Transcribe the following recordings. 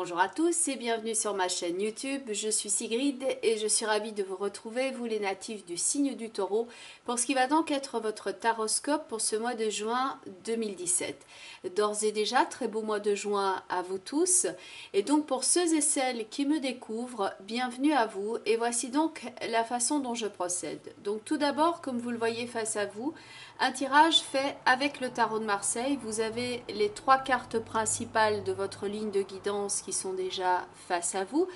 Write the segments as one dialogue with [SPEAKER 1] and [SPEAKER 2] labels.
[SPEAKER 1] Bonjour à tous et bienvenue sur ma chaîne YouTube. Je suis Sigrid et je suis ravie de vous retrouver, vous les natifs du signe du Taureau, pour ce qui va donc être votre taroscope pour ce mois de juin 2017. D'ores et déjà, très beau mois de juin à vous tous. Et donc pour ceux et celles qui me découvrent, bienvenue à vous. Et voici donc la façon dont je procède. Donc tout d'abord, comme vous le voyez face à vous, un tirage fait avec le tarot de Marseille. Vous avez les 3 cartes principales de votre ligne de guidance qui sont déjà face à vous.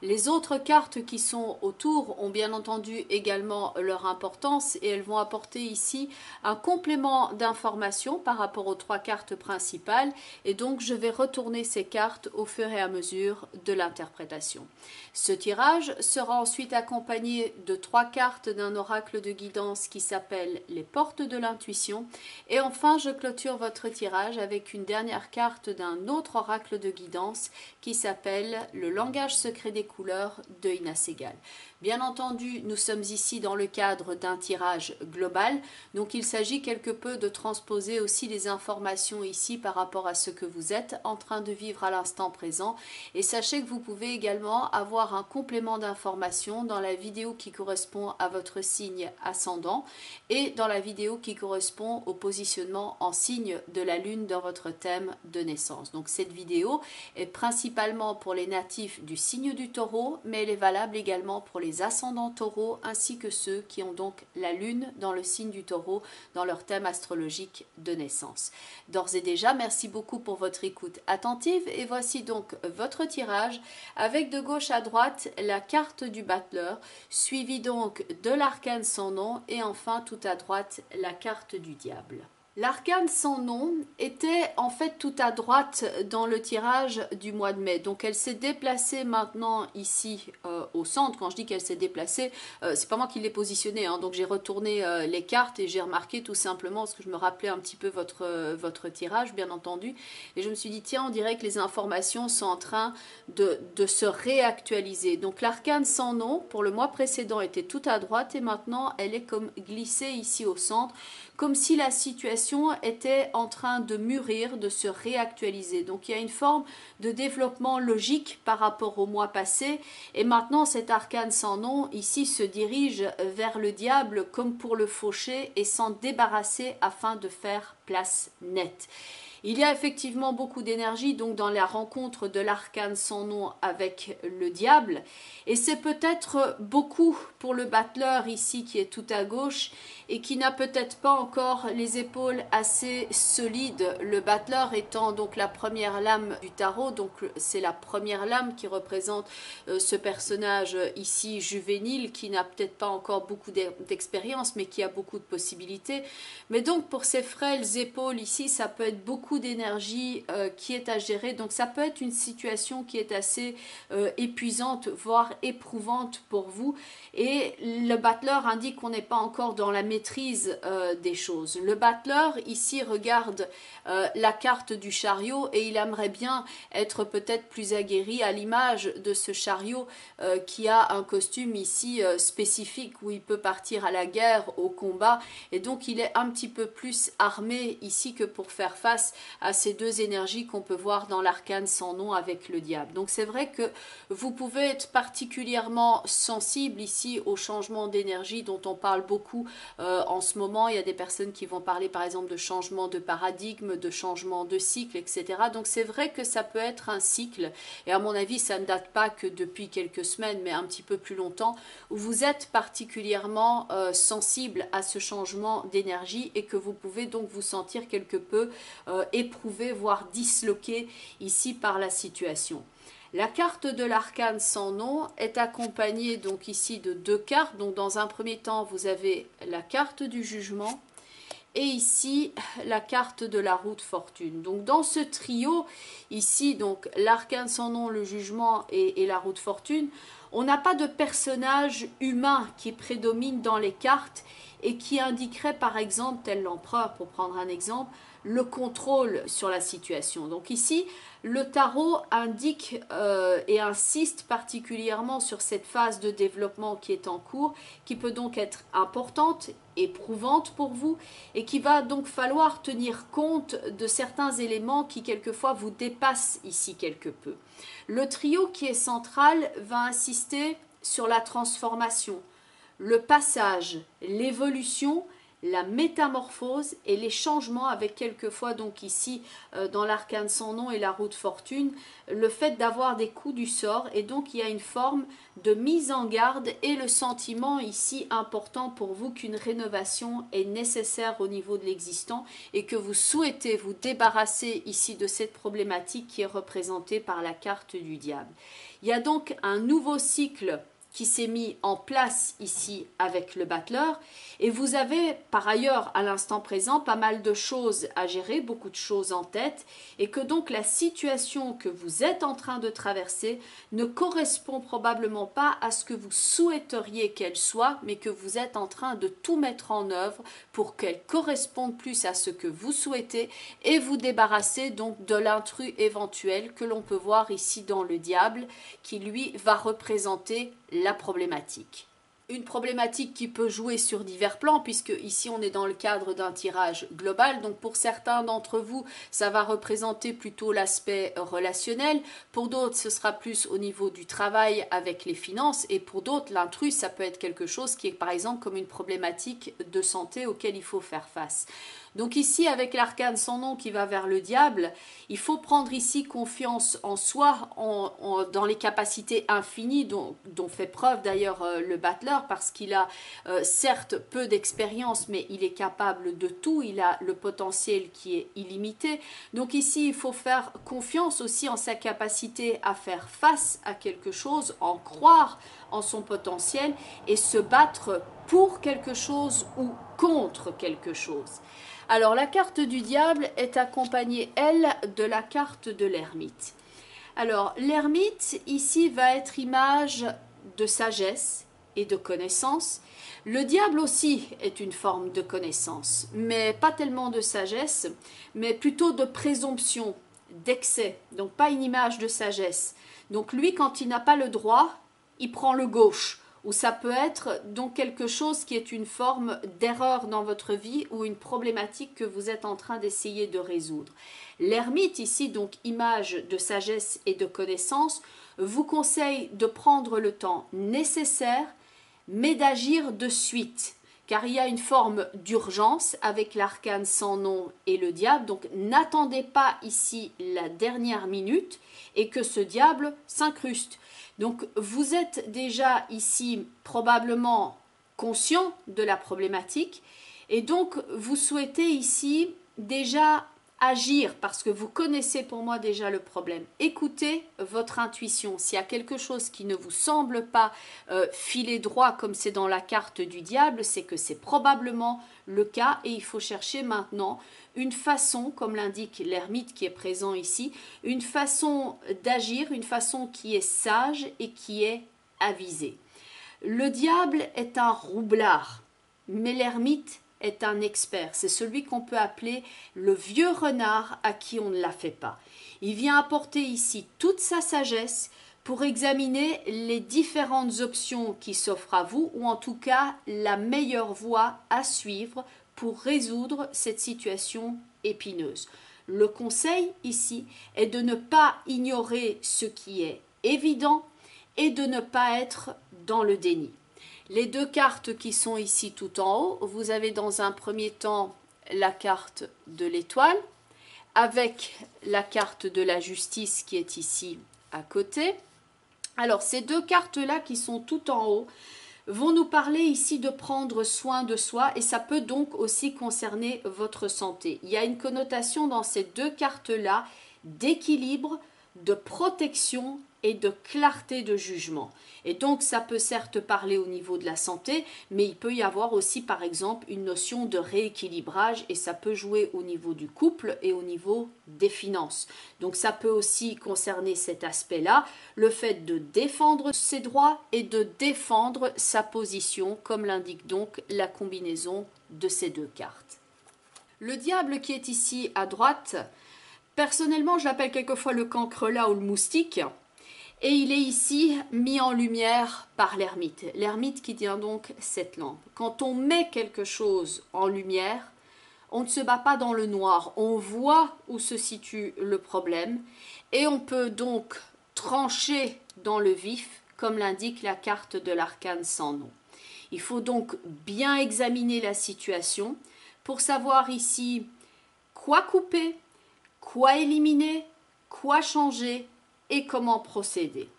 [SPEAKER 1] Les autres cartes qui sont autour ont bien entendu également leur importance et elles vont apporter ici un complément d'information par rapport aux 3 cartes principales, et donc je vais retourner ces cartes au fur et à mesure de l'interprétation. Ce tirage sera ensuite accompagné de 3 cartes d'un oracle de guidance qui s'appelle les portes de l'intuition, et enfin je clôture votre tirage avec une dernière carte d'un autre oracle de guidance qui s'appelle le langage secret des couleurs de Ina Segal. Bien entendu, nous sommes ici dans le cadre d'un tirage global, donc il s'agit quelque peu de transposer aussi les informations ici par rapport à ce que vous êtes en train de vivre à l'instant présent. Et sachez que vous pouvez également avoir un complément d'information dans la vidéo qui correspond à votre signe ascendant et dans la vidéo qui correspond au positionnement en signe de la lune dans votre thème de naissance. Donc cette vidéo est principalement pour les natifs du signe du Taureau, mais elle est valable également pour les ascendants taureaux ainsi que ceux qui ont donc la lune dans le signe du Taureau dans leur thème astrologique de naissance. D'ores et déjà, merci beaucoup pour votre écoute attentive et voici donc votre tirage avec de gauche à droite la carte du battleur, suivi donc de l'arcane sans nom et enfin tout à droite la carte du diable. L'arcane sans nom était en fait tout à droite dans le tirage du mois de mai. Donc elle s'est déplacée maintenant ici au centre. Quand je dis qu'elle s'est déplacée, c'est pas moi qui l'ai positionnée. Donc j'ai retourné les cartes et j'ai remarqué tout simplement, parce que je me rappelais un petit peu votre tirage bien entendu. Et je me suis dit tiens, on dirait que les informations sont en train de se réactualiser. Donc l'arcane sans nom pour le mois précédent était tout à droite et maintenant elle est comme glissée ici au centre, comme si la situation était en train de mûrir, de se réactualiser. Donc il y a une forme de développement logique par rapport au mois passé et maintenant cet arcane sans nom ici se dirige vers le diable comme pour le faucher et s'en débarrasser afin de faire place nette. Il y a effectivement beaucoup d'énergie donc dans la rencontre de l'arcane sans nom avec le diable et c'est peut-être beaucoup pour le battleur ici qui est tout à gauche et qui n'a peut-être pas encore les épaules assez solides. Le battleur étant donc la première lame du tarot, donc c'est la première lame qui représente ce personnage ici juvénile qui n'a peut-être pas encore beaucoup d'expérience mais qui a beaucoup de possibilités. Mais donc pour ces frêles épaules ici ça peut être beaucoup d'énergie qui est à gérer, donc ça peut être une situation qui est assez épuisante voire éprouvante pour vous et le battleur indique qu'on n'est pas encore dans la maîtrise des choses. Le battleur ici regarde la carte du chariot et il aimerait bien être peut-être plus aguerri à l'image de ce chariot qui a un costume ici spécifique où il peut partir à la guerre, au combat, et donc il est un petit peu plus armé ici que pour faire face à ces deux énergies qu'on peut voir dans l'arcane sans nom avec le diable. Donc c'est vrai que vous pouvez être particulièrement sensible ici au changement d'énergie dont on parle beaucoup en ce moment. Il y a des personnes qui vont parler par exemple de changement de paradigme, de changement de cycle, etc. Donc c'est vrai que ça peut être un cycle et à mon avis ça ne date pas que depuis quelques semaines mais un petit peu plus longtemps où vous êtes particulièrement sensible à ce changement d'énergie et que vous pouvez donc vous sentir quelque peu éprouvé voire disloqué ici par la situation. La carte de l'arcane sans nom est accompagnée donc ici de 2 cartes. Donc dans un premier temps, vous avez la carte du jugement et ici la carte de la roue de fortune. Donc dans ce trio ici, donc l'arcane sans nom, le jugement et la roue de fortune, on n'a pas de personnage humain qui prédomine dans les cartes et qui indiquerait par exemple, tel l'empereur pour prendre un exemple, le contrôle sur la situation. Donc ici, le tarot indique et insiste particulièrement sur cette phase de développement qui est en cours, qui peut donc être importante, éprouvante pour vous, et qui va donc falloir tenir compte de certains éléments qui quelquefois vous dépassent ici quelque peu. Le trio qui est central va insister sur la transformation, le passage, l'évolution, la métamorphose et les changements, avec quelquefois donc ici dans l'arcane sans nom et la roue de fortune, le fait d'avoir des coups du sort, et donc il y a une forme de mise en garde et le sentiment ici important pour vous qu'une rénovation est nécessaire au niveau de l'existant et que vous souhaitez vous débarrasser ici de cette problématique qui est représentée par la carte du diable. Il y a donc un nouveau cycle qui s'est mis en place ici avec le battleur, et vous avez par ailleurs à l'instant présent pas mal de choses à gérer, beaucoup de choses en tête, et que donc la situation que vous êtes en train de traverser ne correspond probablement pas à ce que vous souhaiteriez qu'elle soit, mais que vous êtes en train de tout mettre en œuvre pour qu'elle corresponde plus à ce que vous souhaitez et vous débarrasser donc de l'intrus éventuel que l'on peut voir ici dans le diable, qui lui va représenter la problématique. Une problématique qui peut jouer sur divers plans, puisque ici on est dans le cadre d'un tirage global. Donc pour certains d'entre vous, ça va représenter plutôt l'aspect relationnel. Pour d'autres, ce sera plus au niveau du travail avec les finances. Et pour d'autres, l'intrus, ça peut être quelque chose qui est par exemple comme une problématique de santé auquel il faut faire face. Donc ici, avec l'arcane sans nom qui va vers le diable, il faut prendre ici confiance en soi, dans les capacités infinies dont fait preuve d'ailleurs le battleur, parce qu'il a certes peu d'expérience, mais il est capable de tout, il a le potentiel qui est illimité. Donc ici, il faut faire confiance aussi en sa capacité à faire face à quelque chose, en croire en son potentiel et se battre pour quelque chose ou contre quelque chose. Alors la carte du diable est accompagnée, elle, de la carte de l'ermite. Alors l'ermite ici va être image de sagesse et de connaissance. Le diable aussi est une forme de connaissance, mais pas tellement de sagesse, mais plutôt de présomption, d'excès, donc pas une image de sagesse. Donc lui, quand il n'a pas le droit, il prend le gauche. Ou ça peut être donc quelque chose qui est une forme d'erreur dans votre vie ou une problématique que vous êtes en train d'essayer de résoudre. L'ermite ici, donc image de sagesse et de connaissance, vous conseille de prendre le temps nécessaire, mais d'agir de suite. Car il y a une forme d'urgence avec l'arcane sans nom et le diable. Donc n'attendez pas ici la dernière minute et que ce diable s'incruste. Donc vous êtes déjà ici probablement conscient de la problématique et donc vous souhaitez ici déjà agir parce que vous connaissez pour moi déjà le problème. Écoutez votre intuition. S'il y a quelque chose qui ne vous semble pas filer droit comme c'est dans la carte du diable, c'est que c'est probablement le cas et il faut chercher maintenant une façon, comme l'indique l'ermite qui est présent ici, une façon d'agir, une façon qui est sage et qui est avisée. Le diable est un roublard, mais l'ermite est un expert. C'est celui qu'on peut appeler le vieux renard à qui on ne la fait pas. Il vient apporter ici toute sa sagesse pour examiner les différentes options qui s'offrent à vous, ou en tout cas la meilleure voie à suivre pour résoudre cette situation épineuse. Le conseil ici est de ne pas ignorer ce qui est évident et de ne pas être dans le déni. Les deux cartes qui sont ici tout en haut, vous avez dans un premier temps la carte de l'étoile avec la carte de la justice qui est ici à côté. Alors ces deux cartes-là qui sont tout en haut vont nous parler ici de prendre soin de soi et ça peut donc aussi concerner votre santé. Il y a une connotation dans ces deux cartes-là d'équilibre, de protection et de clarté de jugement. Et donc ça peut certes parler au niveau de la santé, mais il peut y avoir aussi par exemple une notion de rééquilibrage et ça peut jouer au niveau du couple et au niveau des finances. Donc ça peut aussi concerner cet aspect-là, le fait de défendre ses droits et de défendre sa position, comme l'indique donc la combinaison de ces deux cartes. Le diable qui est ici à droite, personnellement je l'appelle quelquefois le cancrelat ou le moustique. Et il est ici mis en lumière par l'ermite. L'ermite qui tient donc cette lampe. Quand on met quelque chose en lumière, on ne se bat pas dans le noir. On voit où se situe le problème et on peut donc trancher dans le vif, comme l'indique la carte de l'arcane sans nom. Il faut donc bien examiner la situation pour savoir ici quoi couper, quoi éliminer, quoi changer et comment procéder.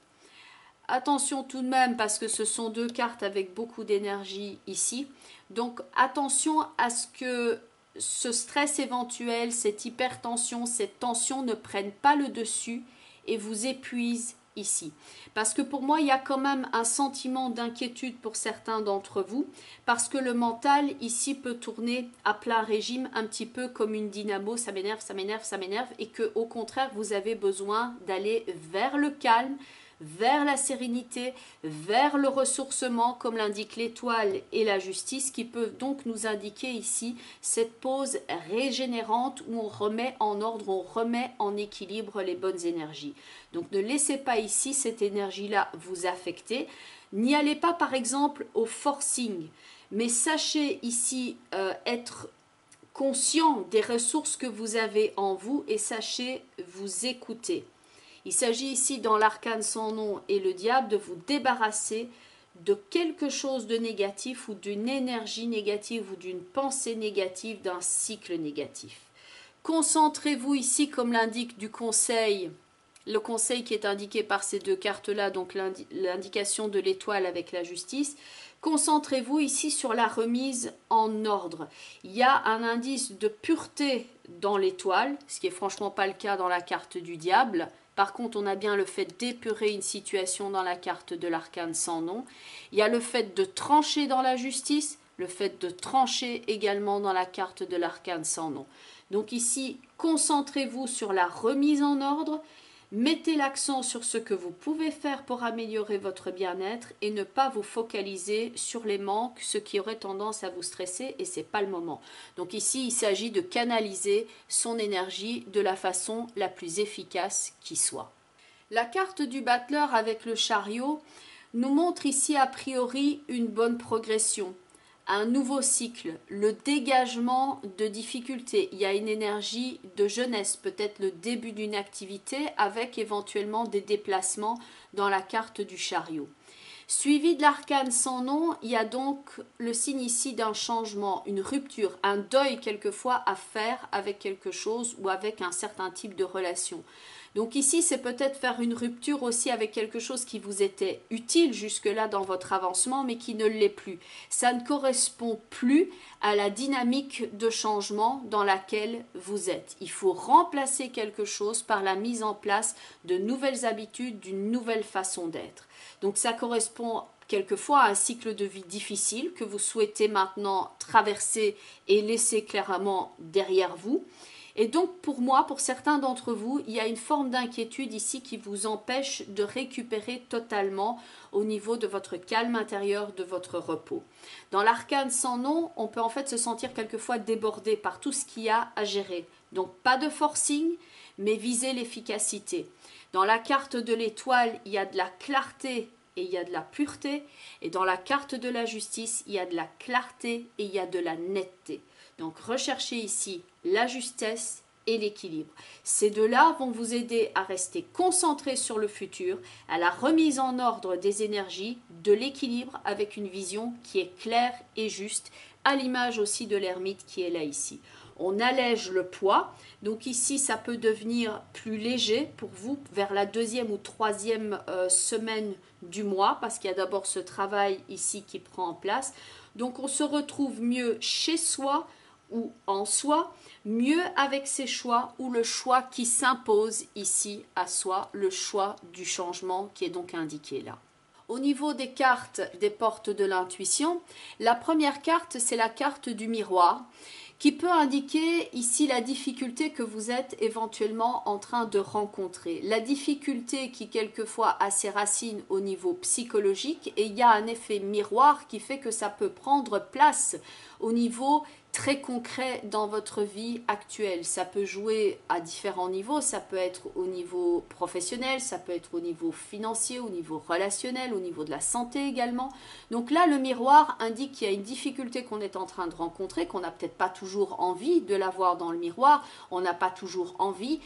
[SPEAKER 1] Attention tout de même parce que ce sont deux cartes avec beaucoup d'énergie ici. Donc attention à ce que ce stress éventuel, cette hypertension, cette tension ne prennent pas le dessus et vous épuisent ici. Parce que pour moi, il y a quand même un sentiment d'inquiétude pour certains d'entre vous, parce que le mental ici peut tourner à plein régime, un petit peu comme une dynamo, ça m'énerve, ça m'énerve, ça m'énerve, et que au contraire, vous avez besoin d'aller vers le calme, vers la sérénité, vers le ressourcement, comme l'indique l'étoile et la justice, qui peuvent donc nous indiquer ici cette pause régénérante où on remet en ordre, on remet en équilibre les bonnes énergies. Donc ne laissez pas ici cette énergie-là vous affecter. N'y allez pas par exemple au forcing, mais sachez ici être conscient des ressources que vous avez en vous et sachez vous écouter. Il s'agit ici dans l'arcane sans nom et le diable de vous débarrasser de quelque chose de négatif ou d'une énergie négative ou d'une pensée négative, d'un cycle négatif. Concentrez-vous ici comme l'indique du conseil, le conseil qui est indiqué par ces deux cartes-là, donc l'indication de l'étoile avec la justice. Concentrez-vous ici sur la remise en ordre. Il y a un indice de pureté dans l'étoile, ce qui est franchement pas le cas dans la carte du diable. Par contre, on a bien le fait d'épurer une situation dans la carte de l'arcane sans nom. Il y a le fait de trancher dans la justice, le fait de trancher également dans la carte de l'arcane sans nom. Donc ici, concentrez-vous sur la remise en ordre, mettez l'accent sur ce que vous pouvez faire pour améliorer votre bien-être et ne pas vous focaliser sur les manques, ce qui aurait tendance à vous stresser et ce n'est pas le moment. Donc ici, il s'agit de canaliser son énergie de la façon la plus efficace qui soit. La carte du battleur avec le chariot nous montre ici a priori une bonne progression. Un nouveau cycle, le dégagement de difficultés. Il y a une énergie de jeunesse, peut-être le début d'une activité avec éventuellement des déplacements dans la carte du chariot. Suivi de l'arcane sans nom, il y a donc le signe ici d'un changement, une rupture, un deuil quelquefois à faire avec quelque chose ou avec un certain type de relation. Donc ici, c'est peut-être faire une rupture aussi avec quelque chose qui vous était utile jusque-là dans votre avancement, mais qui ne l'est plus. Ça ne correspond plus à la dynamique de changement dans laquelle vous êtes. Il faut remplacer quelque chose par la mise en place de nouvelles habitudes, d'une nouvelle façon d'être. Donc ça correspond quelquefois à un cycle de vie difficile que vous souhaitez maintenant traverser et laisser clairement derrière vous. Et donc pour moi, pour certains d'entre vous, il y a une forme d'inquiétude ici qui vous empêche de récupérer totalement au niveau de votre calme intérieur, de votre repos. Dans l'arcane sans nom, on peut en fait se sentir quelquefois débordé par tout ce qu'il y a à gérer. Donc pas de forcing, mais viser l'efficacité. Dans la carte de l'étoile, il y a de la clarté et il y a de la pureté. Et dans la carte de la justice, il y a de la clarté et il y a de la netteté. Donc recherchez ici la justesse et l'équilibre. Ces deux-là vont vous aider à rester concentré sur le futur, à la remise en ordre des énergies, de l'équilibre avec une vision qui est claire et juste, à l'image aussi de l'ermite qui est là ici. On allège le poids, donc ici ça peut devenir plus léger pour vous vers la 2e ou 3e semaine du mois, parce qu'il y a d'abord ce travail ici qui prend en place. Donc on se retrouve mieux chez soi, ou en soi, mieux avec ses choix ou le choix qui s'impose ici à soi, le choix du changement qui est donc indiqué là. Au niveau des cartes des portes de l'intuition, la première carte, c'est la carte du miroir, qui peut indiquer ici la difficulté que vous êtes éventuellement en train de rencontrer. La difficulté qui quelquefois a ses racines au niveau psychologique, et il y a un effet miroir qui fait que ça peut prendre place au niveau très concret dans votre vie actuelle. Ça peut jouer à différents niveaux, ça peut être au niveau professionnel, ça peut être au niveau financier, au niveau relationnel, au niveau de la santé également. Donc là, le miroir indique qu'il y a une difficulté qu'on est en train de rencontrer, qu'on n'a peut-être pas toujours envie de la voir dans le miroir, on n'a pas toujours envie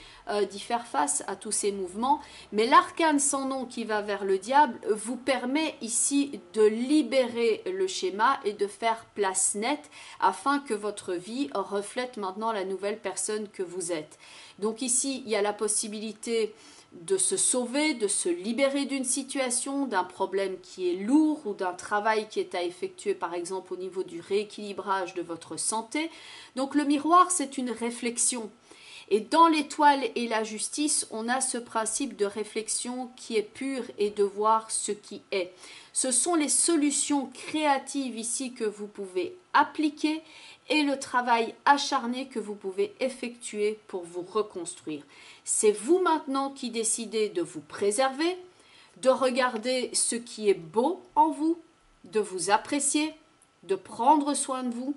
[SPEAKER 1] d'y faire face à tous ces mouvements, mais l'arcane sans nom qui va vers le diable vous permet ici de libérer le schéma et de faire place nette afin que votre vie reflète maintenant la nouvelle personne que vous êtes. Donc ici, il y a la possibilité de se sauver, de se libérer d'une situation, d'un problème qui est lourd ou d'un travail qui est à effectuer par exemple au niveau du rééquilibrage de votre santé. Donc le miroir, c'est une réflexion. Et dans l'étoile et la justice, on a ce principe de réflexion qui est pur et de voir ce qui est. Ce sont les solutions créatives ici que vous pouvez appliquer et le travail acharné que vous pouvez effectuer pour vous reconstruire. C'est vous maintenant qui décidez de vous préserver, de regarder ce qui est beau en vous, de vous apprécier, de prendre soin de vous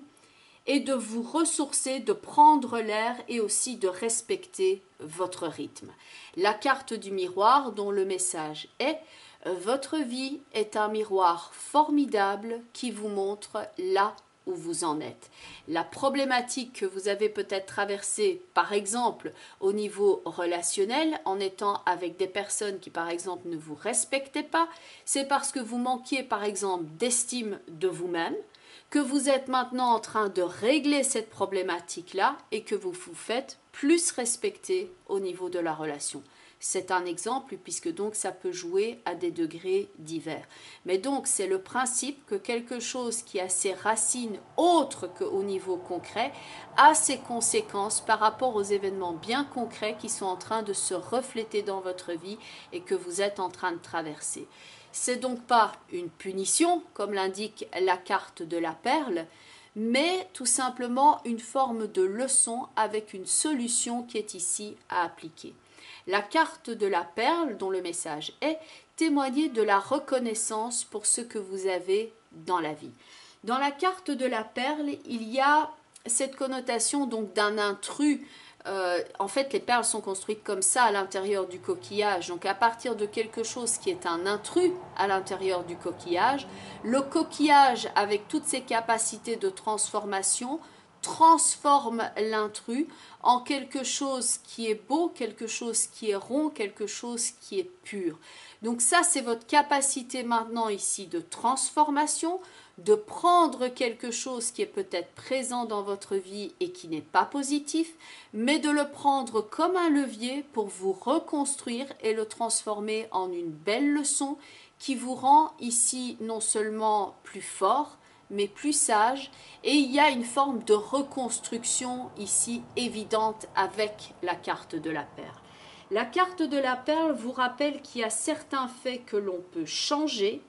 [SPEAKER 1] et de vous ressourcer, de prendre l'air et aussi de respecter votre rythme. La carte du miroir dont le message est « Votre vie est un miroir formidable qui vous montre là où vous en êtes. » La problématique que vous avez peut-être traversée, par exemple, au niveau relationnel, en étant avec des personnes qui, par exemple, ne vous respectaient pas, c'est parce que vous manquiez, par exemple, d'estime de vous-même, que vous êtes maintenant en train de régler cette problématique-là et que vous vous faites plus respecter au niveau de la relation. C'est un exemple puisque donc ça peut jouer à des degrés divers. Mais donc c'est le principe que quelque chose qui a ses racines autres qu'au niveau concret a ses conséquences par rapport aux événements bien concrets qui sont en train de se refléter dans votre vie et que vous êtes en train de traverser. C'est donc pas une punition, comme l'indique la carte de la perle, mais tout simplement une forme de leçon avec une solution qui est ici à appliquer. La carte de la perle, dont le message est témoigner de la reconnaissance pour ce que vous avez dans la vie. Dans la carte de la perle, il y a cette connotation donc d'un intrus. En fait, les perles sont construites comme ça à l'intérieur du coquillage. Donc, à partir de quelque chose qui est un intrus à l'intérieur du coquillage, le coquillage, avec toutes ses capacités de transformation, transforme l'intrus en quelque chose qui est beau, quelque chose qui est rond, quelque chose qui est pur. Donc ça, c'est votre capacité maintenant ici de transformation, de prendre quelque chose qui est peut-être présent dans votre vie et qui n'est pas positif, mais de le prendre comme un levier pour vous reconstruire et le transformer en une belle leçon qui vous rend ici non seulement plus fort, mais plus sage, et il y a une forme de reconstruction ici évidente avec la carte de la perle. La carte de la perle vous rappelle qu'il y a certains faits que l'on peut changer,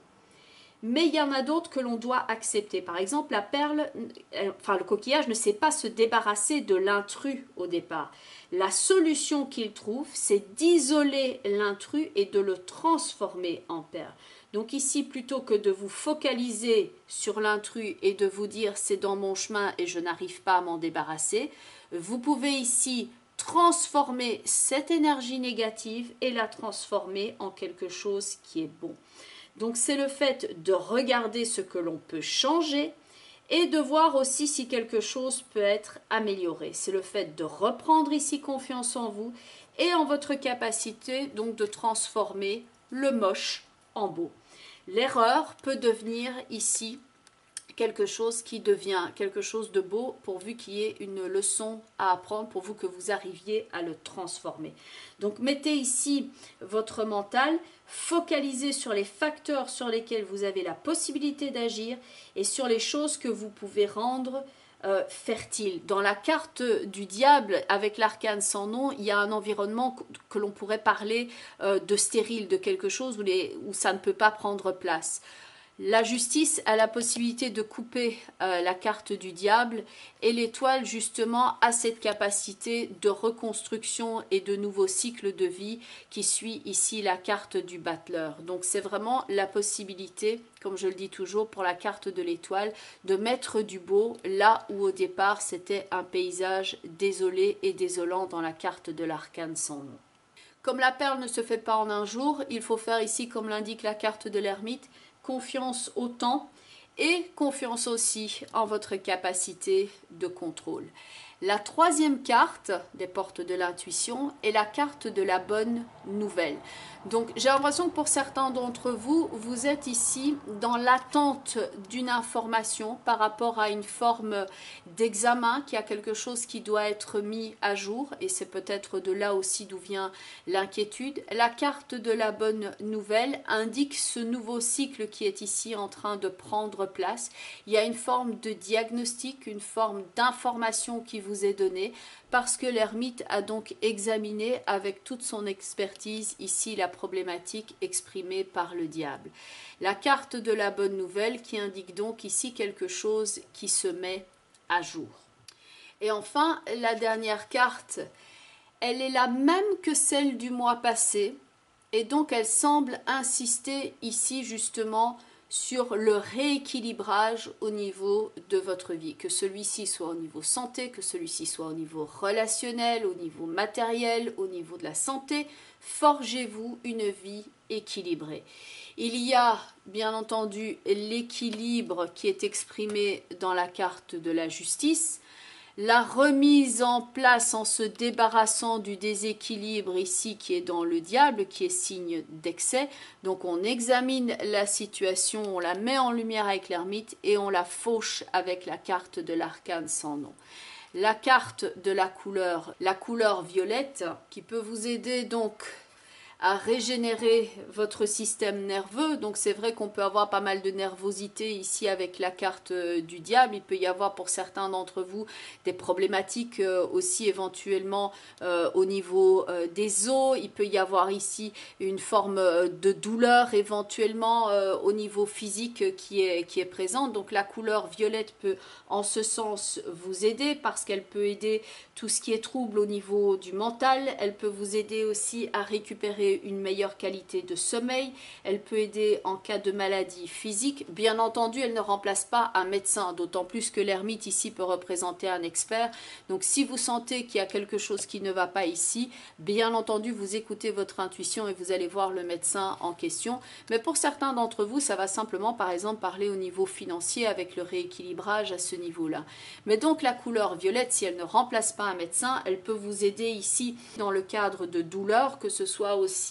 [SPEAKER 1] mais il y en a d'autres que l'on doit accepter. Par exemple, la perle, le coquillage ne sait pas se débarrasser de l'intrus au départ. La solution qu'il trouve, c'est d'isoler l'intrus et de le transformer en perle. Donc ici, plutôt que de vous focaliser sur l'intrus et de vous dire c'est dans mon chemin et je n'arrive pas à m'en débarrasser, vous pouvez ici transformer cette énergie négative et la transformer en quelque chose qui est bon. Donc c'est le fait de regarder ce que l'on peut changer et de voir aussi si quelque chose peut être amélioré. C'est le fait de reprendre ici confiance en vous et en votre capacité donc de transformer le moche en beau. L'erreur peut devenir ici quelque chose qui devient quelque chose de beau pourvu qu'il y ait une leçon à apprendre, pourvu que vous arriviez à le transformer. Donc mettez ici votre mental, focalisez sur les facteurs sur lesquels vous avez la possibilité d'agir et sur les choses que vous pouvez rendre fertile. Dans la carte du diable, avec l'arcane sans nom, il y a un environnement que l'on pourrait parler de stérile, de quelque chose où ça ne peut pas prendre place. La justice a la possibilité de couper la carte du diable et l'étoile justement a cette capacité de reconstruction et de nouveaux cycles de vie qui suit ici la carte du battleur. Donc c'est vraiment la possibilité, comme je le dis toujours pour la carte de l'étoile, de mettre du beau là où au départ c'était un paysage désolé et désolant dans la carte de l'arcane sans nom. Comme la perle ne se fait pas en un jour, il faut faire ici, comme l'indique la carte de l'ermite, confiance au temps et confiance aussi en votre capacité de contrôle. La troisième carte des portes de l'intuition est la carte de la bonne nouvelle. Donc j'ai l'impression que pour certains d'entre vous, vous êtes ici dans l'attente d'une information par rapport à une forme d'examen, qu'il y a quelque chose qui doit être mis à jour et c'est peut-être de là aussi d'où vient l'inquiétude. La carte de la bonne nouvelle indique ce nouveau cycle qui est ici en train de prendre place. Il y a une forme de diagnostic, une forme d'information qui vous est donnée parce que l'ermite a donc examiné avec toute son expertise ici la problématique exprimée par le diable. La carte de la bonne nouvelle qui indique donc ici quelque chose qui se met à jour. Et enfin, la dernière carte, elle est la même que celle du mois passé et donc elle semble insister ici justement sur le rééquilibrage au niveau de votre vie, que celui-ci soit au niveau santé, que celui-ci soit au niveau relationnel, au niveau matériel, au niveau de la santé. Forgez-vous une vie équilibrée. Il y a bien entendu l'équilibre qui est exprimé dans la carte de la justice, la remise en place en se débarrassant du déséquilibre ici qui est dans le diable, qui est signe d'excès. Donc on examine la situation, on la met en lumière avec l'ermite et on la fauche avec la carte de l'arcane sans nom. La carte de la couleur violette, qui peut vous aider donc à régénérer votre système nerveux. Donc c'est vrai qu'on peut avoir pas mal de nervosité ici avec la carte du diable. Il peut y avoir pour certains d'entre vous des problématiques aussi éventuellement au niveau des os. Il peut y avoir ici une forme de douleur éventuellement au niveau physique qui est présente. Donc la couleur violette peut en ce sens vous aider parce qu'elle peut aider tout ce qui est trouble au niveau du mental. Elle peut vous aider aussi à récupérer une meilleure qualité de sommeil. Elle peut aider en cas de maladie physique. Bien entendu, elle ne remplace pas un médecin, d'autant plus que l'ermite ici peut représenter un expert. Donc si vous sentez qu'il y a quelque chose qui ne va pas ici, bien entendu, vous écoutez votre intuition et vous allez voir le médecin en question. Mais pour certains d'entre vous, ça va simplement, par exemple, parler au niveau financier avec le rééquilibrage à ce niveau-là. Mais donc la couleur violette, si elle ne remplace pas un médecin, elle peut vous aider ici dans le cadre de douleurs, que ce soit aussi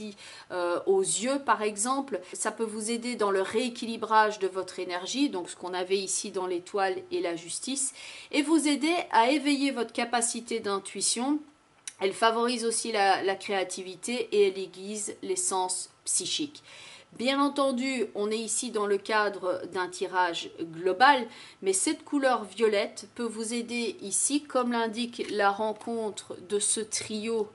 [SPEAKER 1] aux yeux par exemple. Ça peut vous aider dans le rééquilibrage de votre énergie, donc ce qu'on avait ici dans l'étoile et la justice, et vous aider à éveiller votre capacité d'intuition. Elle favorise aussi la créativité et elle aiguise les sens psychiques. Bien entendu, on est ici dans le cadre d'un tirage global, mais cette couleur violette peut vous aider ici, comme l'indique la rencontre de ce trio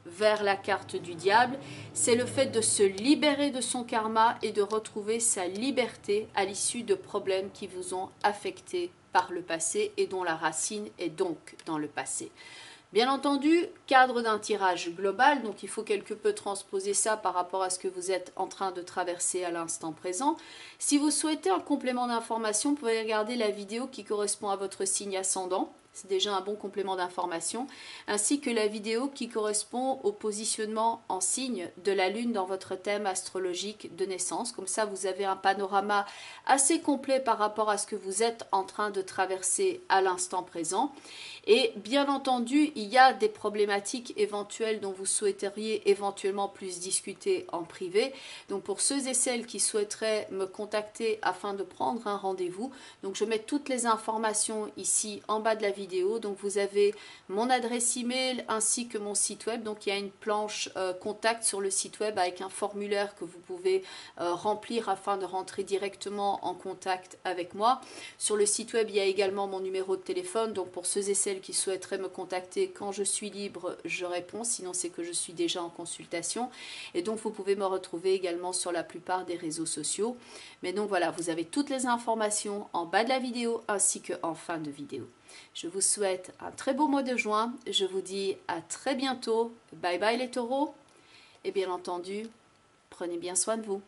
[SPEAKER 1] vers la carte du diable. C'est le fait de se libérer de son karma et de retrouver sa liberté à l'issue de problèmes qui vous ont affecté par le passé et dont la racine est donc dans le passé. Bien entendu, cadre d'un tirage global, donc il faut quelque peu transposer ça par rapport à ce que vous êtes en train de traverser à l'instant présent. Si vous souhaitez un complément d'information, vous pouvez regarder la vidéo qui correspond à votre signe ascendant. C'est déjà un bon complément d'information, ainsi que la vidéo qui correspond au positionnement en signe de la Lune dans votre thème astrologique de naissance. Comme ça, vous avez un panorama assez complet par rapport à ce que vous êtes en train de traverser à l'instant présent. Et bien entendu, il y a des problématiques éventuelles dont vous souhaiteriez éventuellement plus discuter en privé. Donc pour ceux et celles qui souhaiteraient me contacter afin de prendre un rendez-vous, donc je mets toutes les informations ici en bas de la vidéo. Donc vous avez mon adresse email ainsi que mon site web. Donc il y a une planche contact sur le site web avec un formulaire que vous pouvez remplir afin de rentrer directement en contact avec moi. Sur le site web, il y a également mon numéro de téléphone. Donc pour ceux et celles qui souhaiteraient me contacter quand je suis libre, je réponds. Sinon, c'est que je suis déjà en consultation. Et donc, vous pouvez me retrouver également sur la plupart des réseaux sociaux. Mais donc voilà, vous avez toutes les informations en bas de la vidéo ainsi qu'en fin de vidéo. Je vous souhaite un très beau mois de juin. Je vous dis à très bientôt. Bye bye les taureaux. Et bien entendu, prenez bien soin de vous.